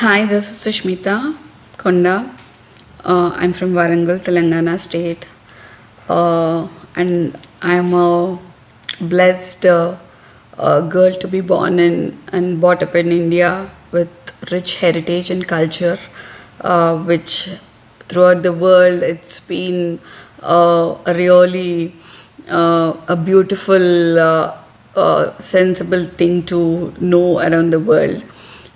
Hi, this is Sushmita Konda. I'm from Warangal, Telangana state. And I'm a blessed girl to be born in and brought up in India with rich heritage and culture, which throughout the world it's been a really a beautiful, sensible thing to know around the world.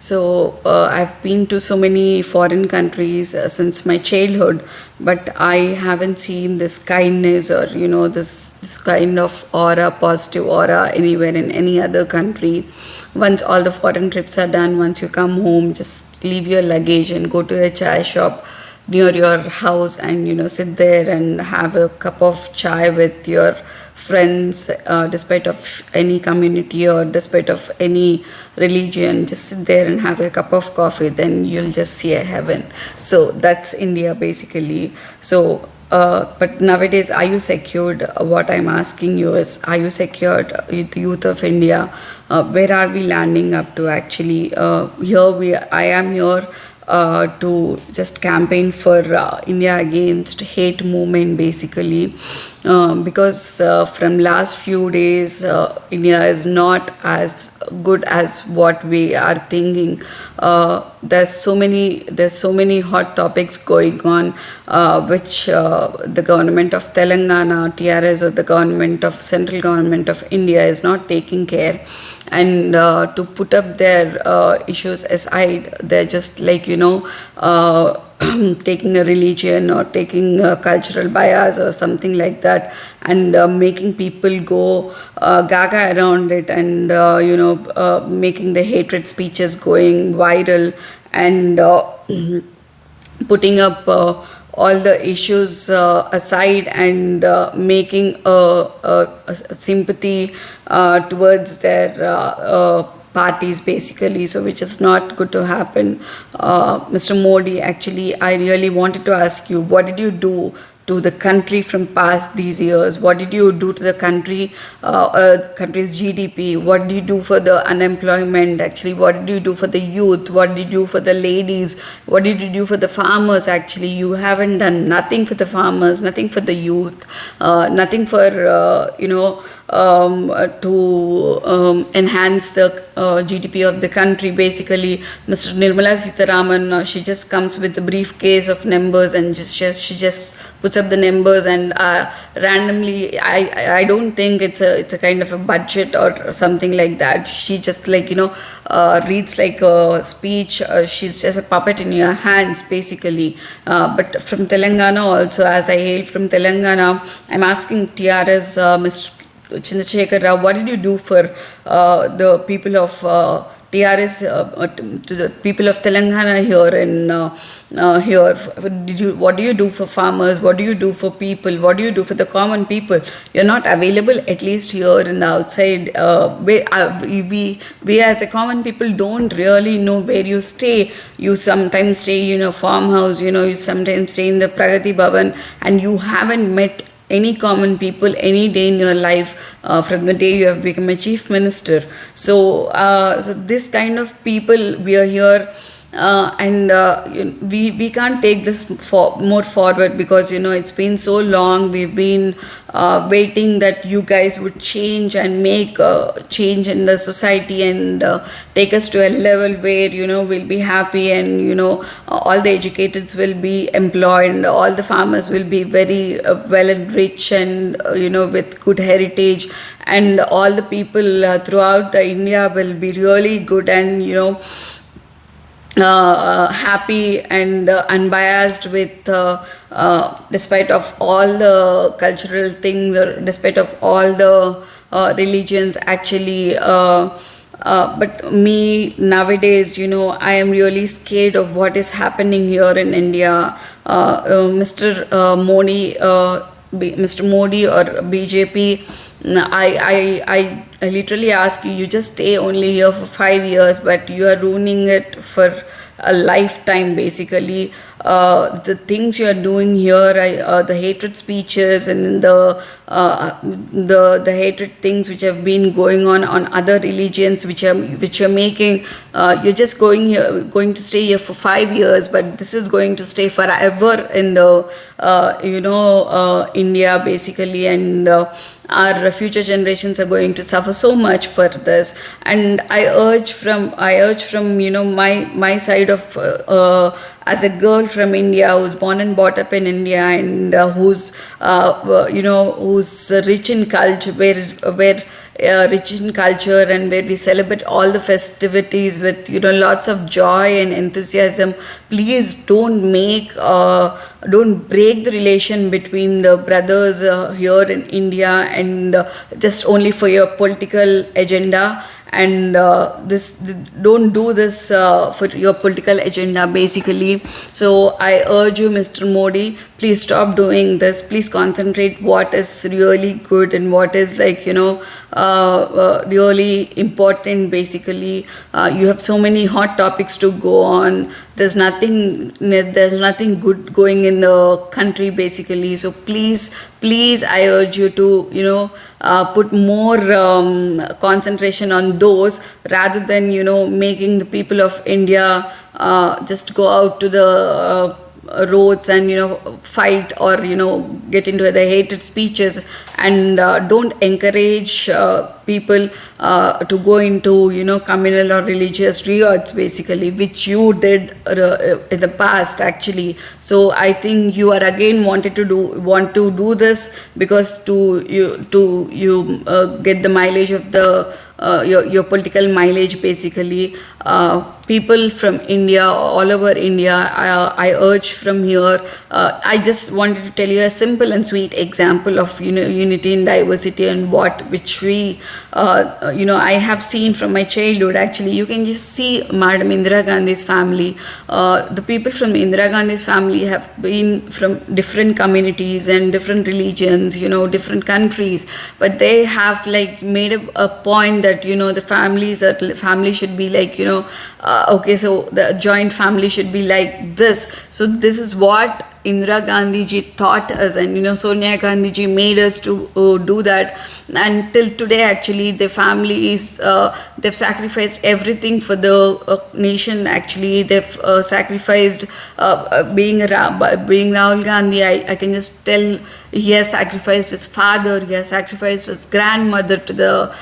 So I've been to so many foreign countries since my childhood, but I haven't seen this kindness or this kind of aura, positive aura anywhere in any other country. Once all the foreign trips are done, once you come home, just leave your luggage and go to a chai shop near your house and sit there and have a cup of chai with your friends, despite of any community or despite of any religion. Just sit there and have a cup of coffee, then you'll just see a heaven. So that's India basically. So but nowadays, are you secured? What I'm asking you is, are you secured, the youth of India? Where are we landing up to actually? I am here to just campaign for India against hate movement basically, because from last few days India is not as good as what we are thinking. There's so many hot topics going on, which the government of Telangana, TRS, or the government of central government of India is not taking care. And to put up their issues aside, they're just like taking a religion or taking a cultural bias or something like that, and making people go gaga around it, and making the hatred speeches going viral, and putting up all the issues aside, and making a sympathy towards their parties basically, so which is not good to happen. Mr. Modi, actually I really wanted to ask you, what did you do to the country from past these years? What did you do to the country's GDP? What did you do for the unemployment? Actually, what did you do for the youth? What did you do for the ladies? What did you do for the farmers? Actually, you haven't done nothing for the farmers, nothing for the youth, nothing for to enhance the GDP of the country. Basically, Mr. Nirmala Sitharaman, she just comes with a briefcase of numbers and she just puts up the numbers, and randomly, I don't think it's a kind of a budget or something like that. She just reads like a speech. She's just a puppet in your hands basically. But from Telangana also, as I hail from Telangana, I'm asking TRS, Mr. Chandrasekhar Rao, what did you do for the people of TRS, to the people of Telangana here here? What do you do for farmers? What do you do for people? What do you do for the common people? You're not available, at least here in the outside. We as a common people don't really know where you stay. You sometimes stay in a farmhouse, you sometimes stay in the Pragati Bhavan, and you haven't met any common people any day in your life from the day you have become a chief minister. So this kind of people, we are here, and we can't take this more forward, because it's been so long. We've been waiting that you guys would change and make a change in the society, and take us to a level where we'll be happy, and all the educateds will be employed, and all the farmers will be very well and rich, and with good heritage, and all the people throughout the India will be really good, and happy and unbiased with, despite of all the cultural things, or despite of all the religions actually. But me nowadays, I am really scared of what is happening here in India. Mr. Modi or BJP, I literally ask you, you just stay only here for 5 years, but you are ruining it for a lifetime basically. The things you are doing here, the hatred speeches and the hatred things which have been going on other religions, which are making, you're just going to stay here for 5 years, but this is going to stay forever in the India basically. And our future generations are going to suffer so much for this. And I urge from my side of as a girl from India who's born and brought up in India, and who's rich in culture, where rich in culture, and where we celebrate all the festivities with lots of joy and enthusiasm. Please don't break the relation between the brothers here in India, and just only for your political agenda. And don't do this for your political agenda basically. So I urge you, Mr. Modi, please stop doing this. Please concentrate what is really good and what is really important basically. You have so many hot topics to go on. There's nothing good going in the country basically. So please I urge you to put more concentration on those, rather than making the people of India just go out to the roads and fight, or get into the hated speeches. And don't encourage people to go into communal or religious riots basically, which you did in the past actually. So I think you are again want to do this because to get the mileage of the your political mileage basically. People from India, all over India, I urge from here. I just wanted to tell you a simple and sweet example of unity and diversity, and which we I have seen from my childhood actually. You can just see Madam Indira Gandhi's family. The people from Indira Gandhi's family have been from different communities and different religions, different countries, but they have made a point that the family should be okay, so the joint family should be like this. So this is what Indira Gandhi ji taught us, and Sonia Gandhi ji made us to do that. And till today actually the family is they've sacrificed everything for the nation actually. They've sacrificed being Rahul Gandhi. I can just tell he has sacrificed his father, he has sacrificed his grandmother to the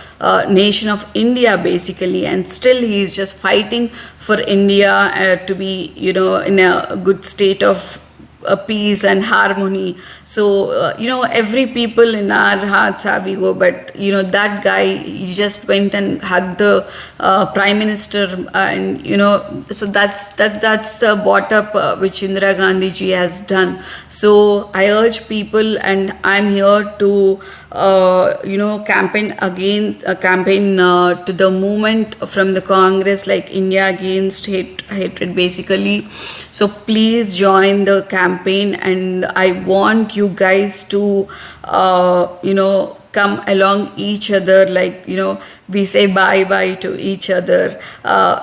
nation of India basically, and still he is just fighting for India to be in a good state of peace and harmony. So every people in our hearts have ego, but that guy, he just went and hugged the prime minister, and so that's the bottom which Indira Gandhi ji has done. So I urge people, and I'm here to campaign to the movement from the Congress, like India Against Hatred basically. So please join the campaign, and I want you guys to come along each other, we say bye to each other.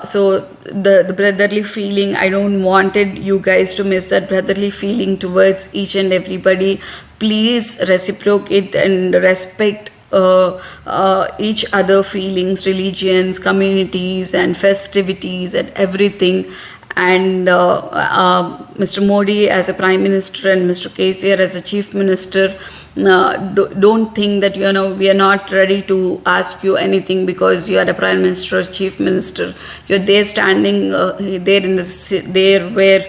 So the brotherly feeling, I don't wanted you guys to miss that brotherly feeling towards each and everybody. Please reciprocate and respect each other feelings, religions, communities and festivities and everything. And Mr. Modi as a Prime Minister and Mr. KCR as a Chief Minister, don't think that we are not ready to ask you anything because you are the Prime Minister or Chief Minister. You're there standing there where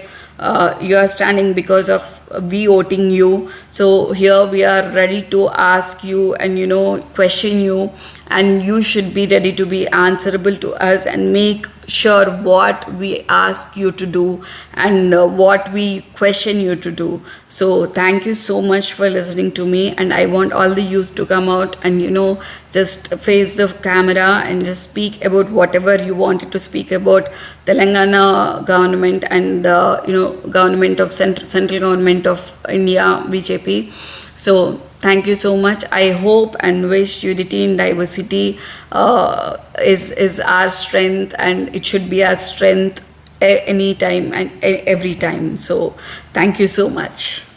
you are standing because of we voting you. So here we are ready to ask you and question you, and you should be ready to be answerable to us and make sure what we ask you to do and what we question you to do. So thank you so much for listening to me, and I want all the youth to come out and just face the camera and just speak about whatever you wanted to speak about Telangana government and government of central government of India, BJP. So Thank you so much. I hope and wish unity in diversity is our strength, and it should be our strength anytime and every time. So, thank you so much.